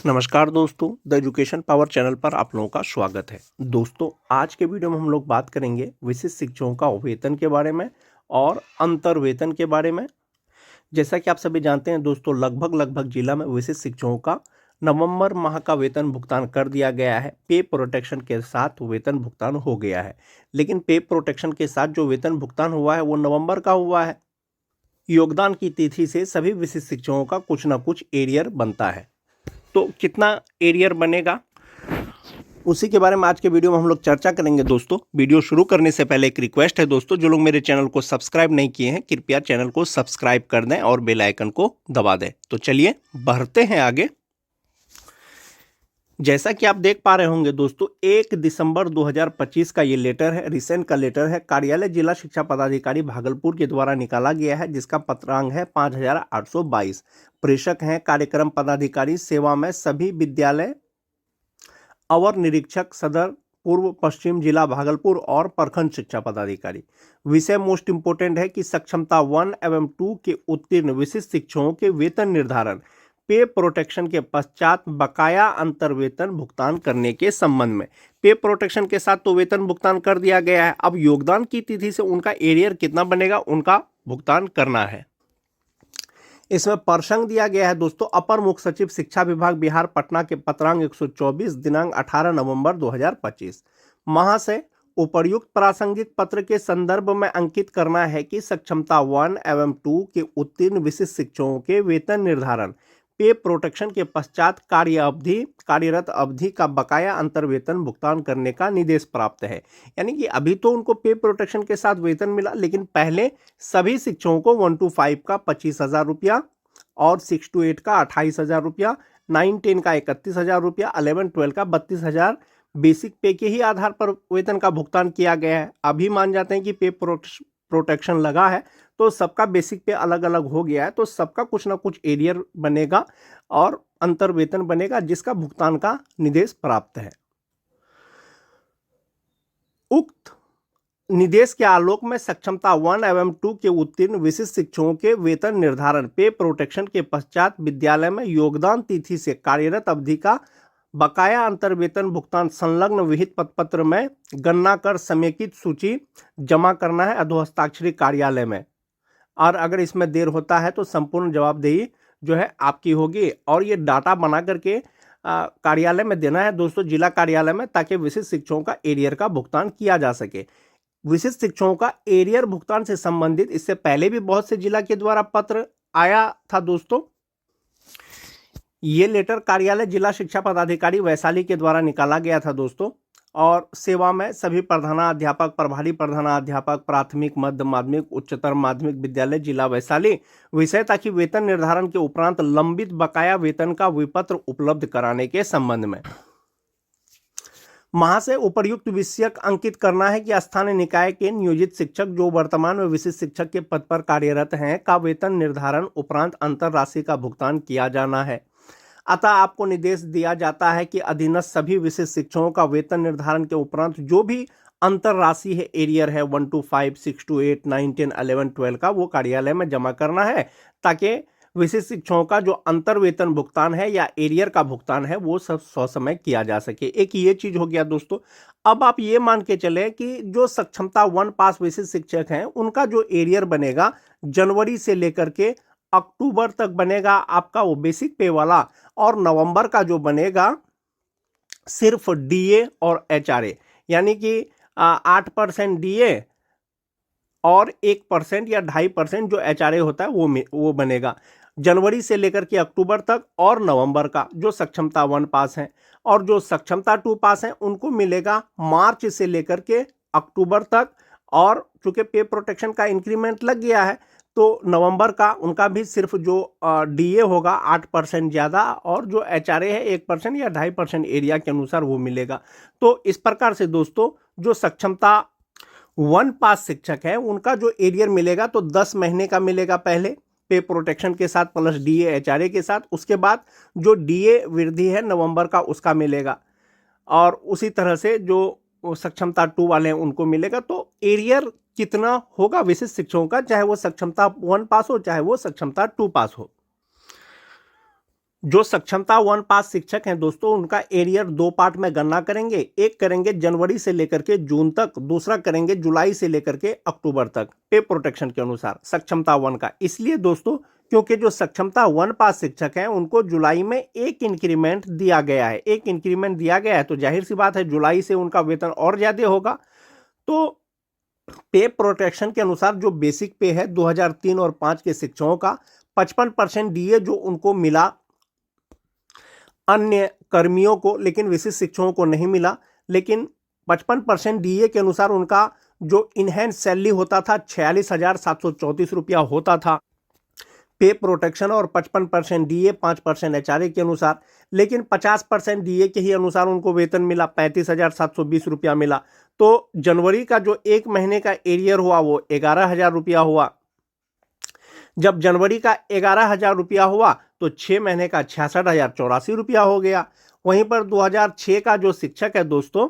नमस्कार दोस्तों, the education power channel पर आप लोगों का स्वागत है। दोस्तों, आज के वीडियो में हम लोग बात करेंगे विशिष्ट शिक्षकों का वेतन के बारे में और अंतर वेतन के बारे में। जैसा कि आप सभी जानते हैं दोस्तों, लगभग जिला में विशिष्ट शिक्षकों का नवंबर माह का वेतन भुगतान कर दिया गया है। पे प्रोटेक्शन के साथ वेतन भुगतान हो गया है, लेकिन पे प्रोटेक्शन के साथ जो वेतन भुगतान हुआ है वो नवंबर का हुआ है। योगदान की तिथि से सभी विशिष्ट शिक्षकों का कुछ ना कुछ एरियर बनता है। तो कितना एरियर बनेगा, उसी के बारे में आज के वीडियो में हम लोग चर्चा करेंगे। दोस्तों, वीडियो शुरू करने से पहले एक रिक्वेस्ट है दोस्तों, जो लोग मेरे चैनल को सब्सक्राइब नहीं किए हैं कृपया चैनल को सब्सक्राइब कर दें और बेल आइकन को दबा दें। तो चलिए बढ़ते हैं आगे। जैसा कि आप देख पा रहे होंगे दोस्तों, 1 दिसंबर 2025 का ये लेटर है, रिसेंट का लेटर है। कार्यालय जिला शिक्षा पदाधिकारी भागलपुर के द्वारा निकाला गया है, जिसका पत्रांक है 5822। प्रेषक हैं कार्यक्रम पदाधिकारी, सेवा में सभी विद्यालय, अवर निरीक्षक सदर पूर्व पश्चिम जिला भागलपुर और प्रखंड शिक्षा पदाधिकारी। विषय मोस्ट इंपोर्टेंट है कि सक्षमता 1 एवं 2 के उत्तीर्ण विशिष्ट शिक्षकों के वेतन निर्धारण पे प्रोटेक्शन के पश्चात बकाया अंतर वेतन भुगतान करने के संबंध में। पे प्रोटेक्शन के साथ तो वेतन भुगतान कर दिया गया है, अब योगदान की तिथि से उनका एरियर कितना बनेगा, उनका भुगतान करना है। इसमें प्रसंग दिया गया है दोस्तों, अपर मुख्य सचिव शिक्षा विभाग बिहार पटना के पत्रांक 124 दिनांक 18 नवंबर 2025। महाशय, उपर्युक्त प्रासंगिक पत्र के संदर्भ में अंकित करना है कि सक्षमता 1 एवं 2 के उत्तीर्ण विशिष्ट शिक्षकों के वेतन निर्धारण पे प्रोटेक्शन के पश्चात कार्यरत अवधि का बकाया अंतर वेतन भुगतान करने का निर्देश प्राप्त है। यानी कि अभी तो उनको पे प्रोटेक्शन के साथ वेतन मिला, लेकिन पहले सभी शिक्षकों को 1 to 5 का 25,000 रुपया और 6 to 8 का 28,000 रुपया, 9-10 का 31,000 रुपया, 11-12 का 32,000 बेसिक पे के ही आधार पर वेतन का भुगतान किया गया है। अभी मान जाते हैं कि पे प्रोटेक्शन लगा है तो सबका बेसिक पे अलग अलग हो गया है, तो सबका कुछ ना कुछ एरियर बनेगा और अंतर वेतन बनेगा, जिसका भुगतान का निर्देश प्राप्त है। उक्त निर्देश के आलोक में सक्षमता 1 एवं 2 के उत्तीर्ण विशिष्ट शिक्षकों के वेतन निर्धारण पे प्रोटेक्शन के पश्चात विद्यालय में योगदान तिथि से कार्यरत अवधि का बकाया अंतर वेतन भुगतान संलग्न विहित पत्र में गणना कर समेकित सूची जमा करना है अधोहस्ताक्षरी कार्यालय में। और अगर इसमें देर होता है तो संपूर्ण जवाबदेही जो है आपकी होगी, और ये डाटा बना करके कार्यालय में देना है दोस्तों, जिला कार्यालय में, ताकि विशिष्ट शिक्षकों का एरियर का भुगतान किया जा सके। विशिष्ट शिक्षकों का एरियर भुगतान से संबंधित इससे पहले भी बहुत से जिला के द्वारा पत्र आया था दोस्तों। ये लेटर कार्यालय जिला शिक्षा पदाधिकारी वैशाली के द्वारा निकाला गया था दोस्तों, और सेवा में सभी प्रधानाध्यापक, प्रभारी प्रधानाध्यापक, प्राथमिक, मध्य माध्यमिक, उच्चतर माध्यमिक विद्यालय जिला वैशाली। विषय था कि वेतन निर्धारण के उपरांत लंबित बकाया वेतन का विपत्र उपलब्ध कराने के संबंध में। महाशय, उपर्युक्त विषयक अंकित करना है कि स्थानीय निकाय के नियोजित शिक्षक जो वर्तमान में विशिष्ट शिक्षक के पद पर कार्यरत हैं का वेतन निर्धारण उपरांत अंतर राशि का भुगतान किया जाना है। अतः आपको निर्देश दिया जाता है कि अधीनस्थ सभी विशिष्ट शिक्षकों का वेतन निर्धारण के उपरांत जो भी अंतर राशि है, एरियर है 1 to 5, 6 to 8, 9, 10, 11, 12 का, वो कार्यालय में जमा करना है, ताकि विशिष्ट शिक्षकों का जो अंतर वेतन भुगतान है या एरियर का भुगतान है वो सब ससमय किया जा सके। एक ये चीज हो गया दोस्तों। अब आप ये मान के चले कि जो सक्षमता 1 पास विशिष्ट शिक्षक हैं उनका जो एरियर बनेगा जनवरी से लेकर के अक्टूबर तक बनेगा आपका वो बेसिक पे वाला, और नवंबर का जो बनेगा सिर्फ डीए और एचआरए, यानी कि 8% डीए और 1% या 2.5% जो एचआरए होता है वो बनेगा जनवरी से लेकर के अक्टूबर तक, और नवंबर का जो सक्षमता 1 पास हैं, और जो सक्षमता 2 पास हैं उनको मिलेगा मार्च से लेकर के अक्टूबर तक। और चूंकि पे प्रोटेक्शन का इंक्रीमेंट लग गया है तो नवंबर का उनका भी सिर्फ जो डीए होगा 8% ज़्यादा, और जो एचआरए है 1% या 2.5% एरिया के अनुसार वो मिलेगा। तो इस प्रकार से दोस्तों, जो सक्षमता 1 पास शिक्षक है उनका जो एरियर मिलेगा तो 10 महीने का मिलेगा पहले पे प्रोटेक्शन के साथ प्लस डीए एचआरए के साथ। उसके बाद जो डीए वृद्धि है नवंबर का उसका मिलेगा, और उसी तरह से जो सक्षमता 2 वाले हैं उनको मिलेगा। तो एरियर कितना होगा विशिष्ट शिक्षकों का, चाहे वो सक्षमता 1 पास हो चाहे वो सक्षमता 2 पास हो। जो सक्षमता 1 पास शिक्षक हैं दोस्तों, उनका एरियर 2 पार्ट में गणना करेंगे। एक करेंगे जनवरी से लेकर के जून तक, दूसरा करेंगे जुलाई से लेकर के अक्टूबर तक पे प्रोटेक्शन के अनुसार सक्षमता 1 का। इसलिए दोस्तों क्योंकि जो सक्षमता 1 पास शिक्षक हैं उनको जुलाई में एक इंक्रीमेंट दिया गया है, एक इंक्रीमेंट दिया गया है, तो जाहिर सी बात है जुलाई से उनका वेतन और ज्यादा होगा। तो पे प्रोटेक्शन के अनुसार जो बेसिक पे है 2003 और 5 के शिक्षकों का 55% डीए जो उनको मिला अन्य कर्मियों को, लेकिन विशिष्ट शिक्षकों को नहीं मिला। लेकिन 55% डीए के अनुसार उनका जो इनहैंस सैलरी होता था 46,734 रुपया होता था पे प्रोटेक्शन, और 55% डीए 5% एचआरए के अनुसार। लेकिन 50% डीए के ही अनुसार उनको वेतन मिला 35,720 रुपया मिला। तो जनवरी का जो एक महीने का एरियर हुआ वो 11,000 रुपया हुआ। जब जनवरी का 11,000 रुपया हुआ तो 6 महीने का 66,084 रुपया हो गया। वहीं पर 2006 का जो शिक्षक है दोस्तों,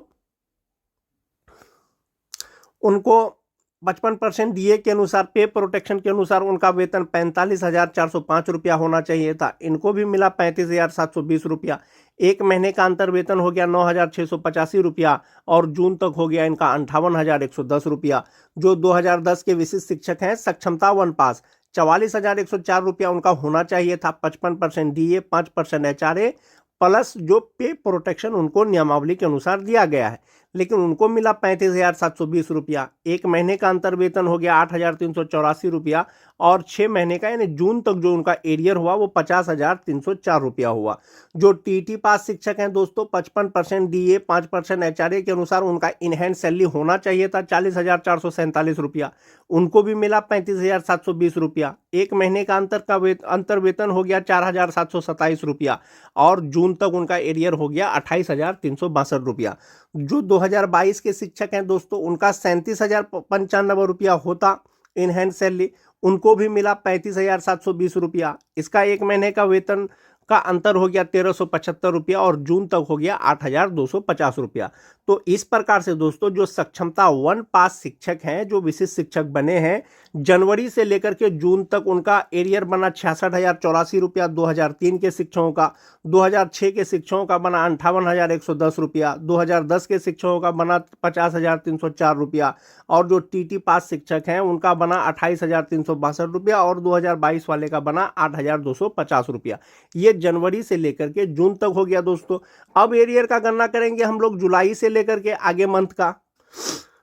उनको 55% डीए के अनुसार पे प्रोटेक्शन के अनुसार उनका वेतन 45,405 रुपया होना चाहिए था। इनको भी मिला 35,720 रुपया। एक महीने का अंतर वेतन हो गया 9,685 रुपया, और जून तक हो गया इनका 58,110 रुपया। जो 2010 के विशिष्ट शिक्षक हैं सक्षमता 1 पास, 44,104 रुपया उनका होना चाहिए था। 55% डीए 5% एचआरए प्लस जो पे प्रोटेक्शन उनको नियमावली के अनुसार दिया गया है, लेकिन उनको मिला 35,720 रुपया। एक महीने का अंतर वेतन हो गया 8,384 रुपया, और 6 महीने का यानी जून तक जो उनका एरियर हुआ वो 50,304 रुपया हुआ। जो टीटी पास शिक्षक हैं दोस्तों, 55% डीए 5% एचआरए के अनुसार उनका इनहैंड सैलरी होना चाहिए था 40,447 रुपया। उनको भी मिला 35,720 रुपया। एक महीने का अंतर वेतन हो गया 4,727 रुपया, और जून तक उनका एरियर हो गया 28,362 रुपया। जो 2022 के शिक्षक हैं दोस्तों, उनका 37,095 रुपया होता इन हैंड सैलरी, उनको भी मिला 35,720 रुपया। इसका एक महीने का वेतन का अंतर हो गया 1,375 रुपया, और जून तक हो गया 8,250 रुपया। तो इस प्रकार से दोस्तों जो सक्षमता 1 पास शिक्षक हैं, जो विशिष्ट शिक्षक बने हैं, जनवरी से लेकर के जून तक उनका एरियर बना 66,084 रुपया 2003 के शिक्षकों का, 2006 के शिक्षकों का बना 58,110 रुपया, 2010 के शिक्षकों का बना 50,304 रुपया, और जो टीटी पास शिक्षक हैं उनका बना 28,362 रुपया, और 2022 वाले का बना 8,250 रुपया। ये जनवरी से लेकर के जून तक हो गया दोस्तों। अब एरियर का गणना करेंगे हम लोग जुलाई से लेकर के आगे मंथ का।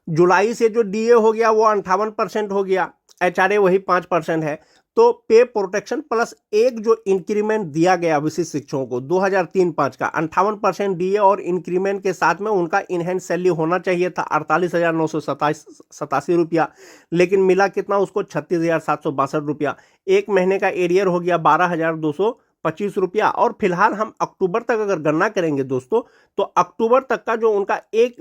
जुलाई से जो डीए हो गया वो 58% हो गया, एचआरए वही 5% है। तो पे प्रोटेक्शन प्लस एक जो इंक्रीमेंट दिया गया विशिष्ट शिक्षकों को 2003-5 का 58% डीए और इंक्रीमेंट के साथ में उनका इनहैंड सैलरी होना चाहिए था 48,987 रुपया, लेकिन मिला कितना उसको 36,762 रुपया। एक महीने का एरियर हो गया 12,225 रुपया। और फिलहाल हम अक्टूबर तक अगर गणना करेंगे दोस्तों, तो अक्टूबर तक का जो उनका एक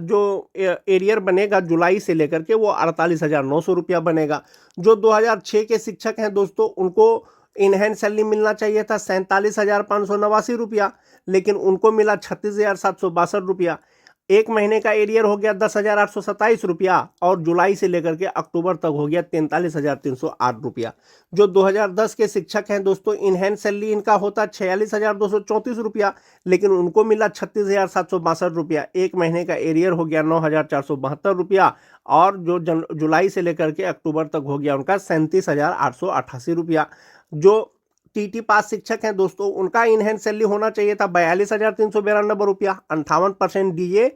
जो एरियर बनेगा जुलाई से लेकर के वो 48,900 रुपया बनेगा। जो 2006 के शिक्षक हैं दोस्तों, उनको इनहैंड सैलरी मिलना चाहिए था 47,589 रुपया, लेकिन उनको मिला 36,762 रुपया। एक महीने का एरियर हो गया 10,827 रुपया, और जुलाई से लेकर के अक्टूबर तक हो गया 43,308 रुपया। जो 2010 के शिक्षक हैं दोस्तों, इनहैंड सैलरी इनका होता 46,234 रुपया, लेकिन उनको मिला 36,762 रुपया। एक महीने का एरियर हो गया 9,472 रुपया, और जो जुलाई से लेकर के अक्टूबर तक हो गया उनका 37,888 रुपया। जो टीटी पास शिक्षक हैं दोस्तों, उनका इनहैंड सैलरी होना चाहिए था 42,392 रुपया, 58% डीए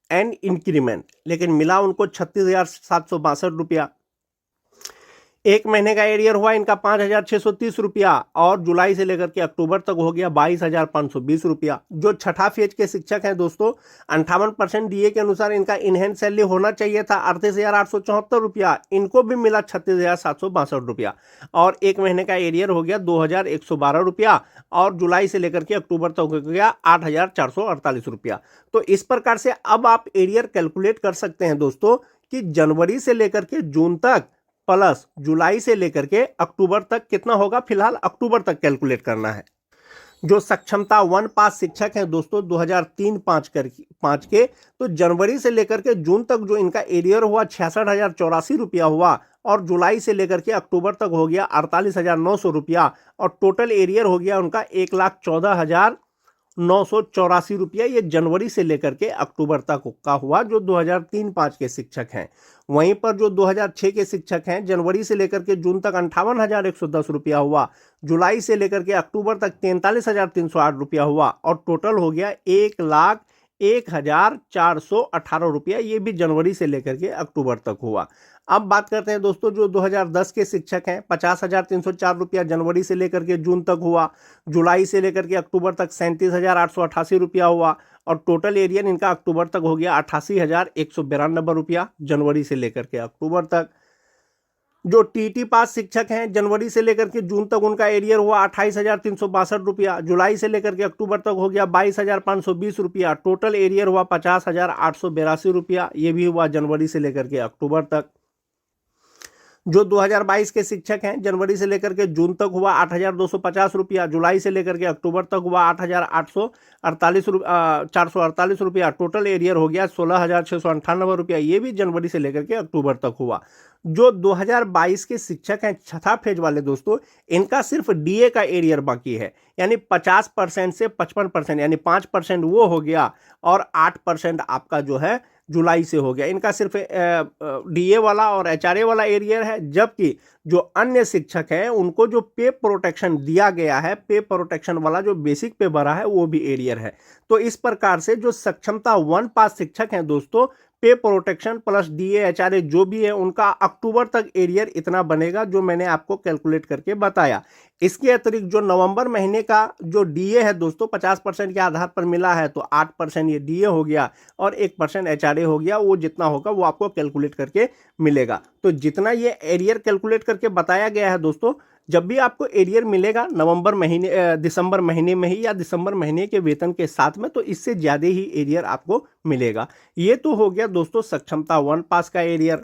एंड इंक्रीमेंट, लेकिन मिला उनको 36,762 रुपया। एक महीने का एरियर हुआ इनका 5,630 रुपया, और जुलाई से लेकर के अक्टूबर तक हो गया 22,520 रुपया। जो छठा फेज के शिक्षक हैं दोस्तों, 58% डीए के अनुसार इनका इनहैंड सैलरी होना चाहिए था 38,874 रुपया, इनको भी मिला 36,762 रुपया। और एक महीने का एरियर हो गया 2,112 रुपया, और जुलाई से लेकर के अक्टूबर तक हो गया 8,448 रुपया। तो इस प्रकार से अब आप एरियर कैलकुलेट कर सकते हैं दोस्तों कि जनवरी से लेकर के जून तक प्लस जुलाई से लेकर के अक्टूबर तक कितना होगा। फिलहाल अक्टूबर तक कैलकुलेट करना है। जो सक्षमता 1 पास शिक्षक हैं दोस्तों 2003-5 के, तो जनवरी से लेकर के जून तक जो इनका एरियर हुआ 66,084 रुपया हुआ, और जुलाई से लेकर के अक्टूबर तक हो गया 48,900 रुपया और टोटल एरियर हो गया उनका 1,14,984 रुपया। ये जनवरी से लेकर के अक्टूबर तक का हुआ जो 2003-05 के शिक्षक हैं। वहीं पर जो 2006 के शिक्षक हैं जनवरी से लेकर के जून तक 58,110 रुपया हुआ, जुलाई से लेकर के अक्टूबर तक 43,308 रुपया हुआ और टोटल हो गया 1,01,418 रुपया। ये भी जनवरी से लेकर के अक्टूबर तक हुआ। अब बात करते हैं दोस्तों जो 2010 के शिक्षक हैं 50,304 रुपया जनवरी से लेकर के जून तक हुआ, जुलाई से लेकर के अक्टूबर तक 37,888 रुपया हुआ और टोटल एरियर इनका अक्टूबर तक हो गया 88,192 रुपया जनवरी से लेकर के अक्टूबर तक। जो टीटी पास शिक्षक हैं जनवरी से लेकर के जून तक उनका एरियर हुआ 28,362 रुपया, जुलाई से लेकर के अक्टूबर तक हो गया 22,520 रुपया, टोटल एरियर हुआ 50,882 रुपया। ये भी हुआ जनवरी से लेकर के अक्टूबर तक। जो 2022 के शिक्षक हैं जनवरी से लेकर के जून तक हुआ 8,250 रुपया, जुलाई से लेकर के अक्टूबर तक हुआ 8,448 रुपया, टोटल एरियर हो गया 16,698 रुपया। ये भी जनवरी से लेकर के अक्टूबर तक हुआ। जो 2022 के शिक्षक हैं छठा फेज वाले दोस्तों, इनका सिर्फ डीए का एरियर बाकी है, यानी 50% से 55%, यानी 5% वो हो गया और 8% आपका जो है जुलाई से हो गया। इनका सिर्फ डीए वाला और एचआरए वाला एरियर है, जबकि जो अन्य शिक्षक हैं उनको जो पे प्रोटेक्शन दिया गया है, पे प्रोटेक्शन वाला जो बेसिक पे भरा है वो भी एरियर है। तो इस प्रकार से जो सक्षमता 1 पास शिक्षक हैं दोस्तों, पे प्रोटेक्शन प्लस डीए एचआरए जो भी है उनका अक्टूबर तक एरियर इतना बनेगा जो मैंने आपको कैलकुलेट करके बताया। इसके अतिरिक्त जो नवंबर महीने का जो डीए है दोस्तों 50% के आधार पर मिला है, तो 8% ये डीए हो गया और 1% एचआरए हो गया। वो जितना होगा वो आपको कैलकुलेट करके मिलेगा। तो जितना ये एरियर कैलकुलेट करके बताया गया है दोस्तों, जब भी आपको एरियर मिलेगा दिसंबर महीने में ही या दिसंबर महीने के वेतन के साथ में, तो इससे ज़्यादा ही एरियर आपको मिलेगा। ये तो हो गया दोस्तों सक्षमता 1 पास का एरियर।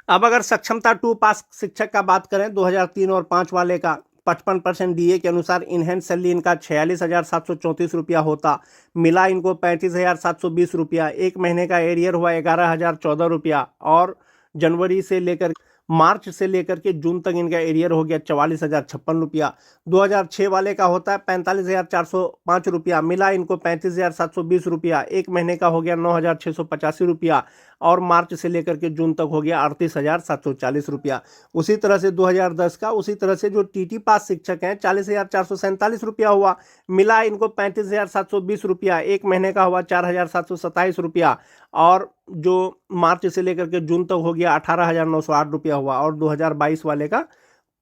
अब अगर सक्षमता 2 पास शिक्षक का बात करें 2003 और 5 वाले का, 55% डीए के अनुसार इनहेंस सैलरी इनका 46,734 रुपया होता, मिला इनको 35,720 रुपया। एक महीने का एरियर हुआ 11,014 रुपया और जनवरी से लेकर मार्च से लेकर के जून तक इनका एरियर हो गया 44,056 रुपया। 2006 वाले का होता है 45,405 रुपया, मिला इनको 35,720 रुपया। एक महीने का हो गया 9,685 रुपया और मार्च से लेकर के जून तक हो गया 38,740 रुपया। उसी तरह से 2010 का, उसी तरह से जो टीटी पास शिक्षक हैं 40,447 रुपया हुआ, मिला इनको 35,720 रुपया। एक महीने का हुआ 4,727 रुपया और जो मार्च से लेकर के जून तक हो गया 18,908 रुपया हुआ और 2022 वाले का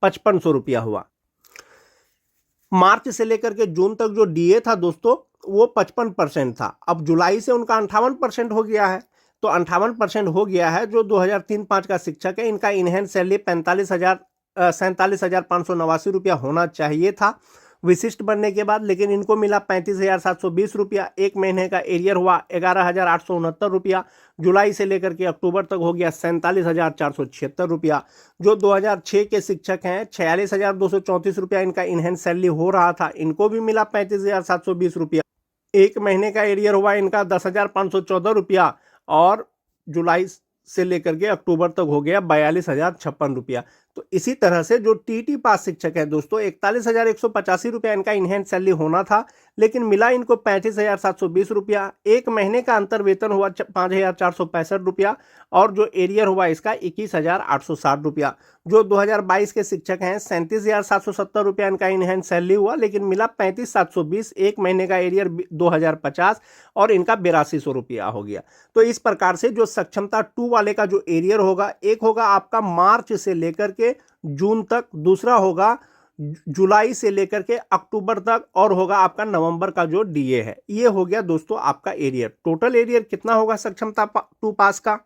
5,500 रुपया हुआ। मार्च से लेकर के जून तक जो डीए था दोस्तों वो 55% था, अब जुलाई से उनका 58% हो गया है। तो 58% हो गया है। जो 2003-05 का शिक्षक है इनका इनहेंस सैलरी 47,589 रुपया होना चाहिए था विशिष्ट बनने के बाद, लेकिन इनको मिला 35,720 रुपया। एक महीने का एरियर हुआ 11,869 रुपया। जुलाई से लेकर के अक्टूबर तक हो गया 47,476 रुपया। जो 2006 के शिक्षक हैं 46,234 रुपया इनका इनहेंस सैलरी हो रहा था, इनको भी मिला 35,720 रुपया। एक महीने का एरियर हुआ इनका 10,514 रुपया और जुलाई से लेकर के अक्टूबर तक हो गया 42,056 रुपया। तो इसी तरह से जो टीटी पास शिक्षक है दोस्तों 41,185 रुपया इनका इनहेंस सैलरी होना था, लेकिन मिला इनको 35,720 रुपया। एक महीने का अंतर वेतन हुआ 5,465 रुपया और जो एरियर हुआ इसका 21,860 रुपया। जो 2022 के शिक्षक हैं 37,770 रुपया इनका इनहेंस सैलरी हुआ, लेकिन मिला 35,720। एक महीने का एरियर 2,050 और इनका 8200 रुपया हो गया। तो इस प्रकार से जो सक्षमता 2 वाले का जो एरियर होगा, एक होगा आपका मार्च से लेकर के जून तक, दूसरा होगा जुलाई से लेकर के अक्टूबर तक और होगा आपका नवंबर का जो डीए है। ये हो गया दोस्तों आपका एरियर। टोटल एरियर कितना होगा सक्षमता 2 पास का,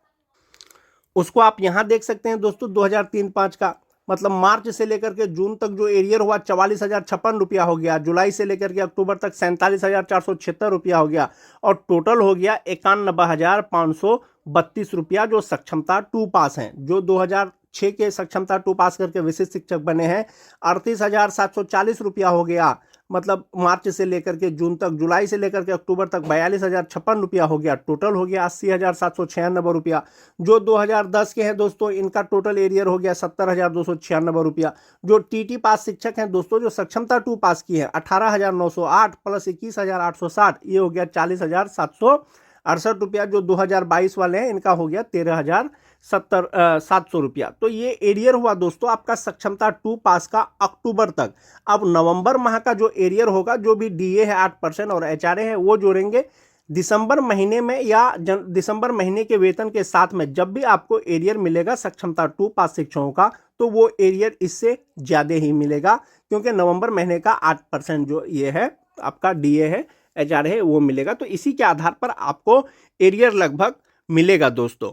उसको आप यहां देख सकते हैं दोस्तों। 2003-05 का मतलब मार्च से लेकर के जून तक जो एरियर हुआ 44,056 रुपया हो गया, जुलाई से लेकर के अक्टूबर तक 47,476 रुपया हो गया और टोटल हो गया 91,532 रुपया जो सक्षमता 2 पास हैं। जो 2006 के सक्षमता 2 पास करके विशिष्ट शिक्षक बने हैं 38,740 रुपया हो गया। मतलब मार्च से लेकर के जून तक, जुलाई से लेकर के अक्टूबर तक 42,056 रुपया हो गया, टोटल हो गया 80,796 रुपया। जो 2010 के हैं दोस्तों, इनका टोटल एरियर हो गया 70,296 रुपया। जो टीटी पास शिक्षक हैं दोस्तों, जो सक्षमता 2 पास की है, 18,908 प्लस 21,860, ये हो गया 40,768 रुपया। जो 2022 वाले हैं, इनका हो गया 13,700 रुपया। तो ये एरियर हुआ दोस्तों आपका सक्षमता 2 पास का अक्टूबर तक। अब नवंबर माह का जो एरियर होगा, जो भी डीए है 8% और एचआरए है वो जोड़ेंगे दिसंबर महीने में, या दिसंबर महीने के वेतन के साथ में जब भी आपको एरियर मिलेगा सक्षमता 2 पास शिक्षकों का, तो वो एरियर इससे ज्यादा ही मिलेगा, क्योंकि नवंबर महीने का 8% जो ये है आपका डीए है, एचआरए है, वो मिलेगा। तो इसी के आधार पर आपको एरियर लगभग मिलेगा दोस्तों।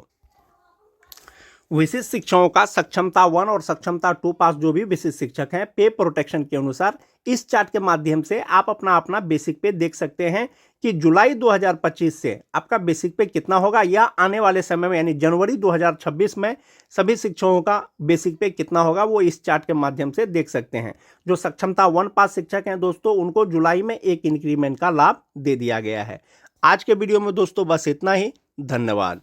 विशिष्ट शिक्षकों का सक्षमता 1 और सक्षमता 2 पास जो भी विशिष्ट शिक्षक हैं, पे प्रोटेक्शन के अनुसार इस चार्ट के माध्यम से आप अपना बेसिक पे देख सकते हैं कि जुलाई 2025 से आपका बेसिक पे कितना होगा, या आने वाले समय में यानी जनवरी 2026 में सभी शिक्षकों का बेसिक पे कितना होगा, वो इस चार्ट के माध्यम से देख सकते हैं। जो सक्षमता 1 पास शिक्षक हैं दोस्तों, उनको जुलाई में 1 इंक्रीमेंट का लाभ दे दिया गया है। आज के वीडियो में दोस्तों बस इतना ही। धन्यवाद।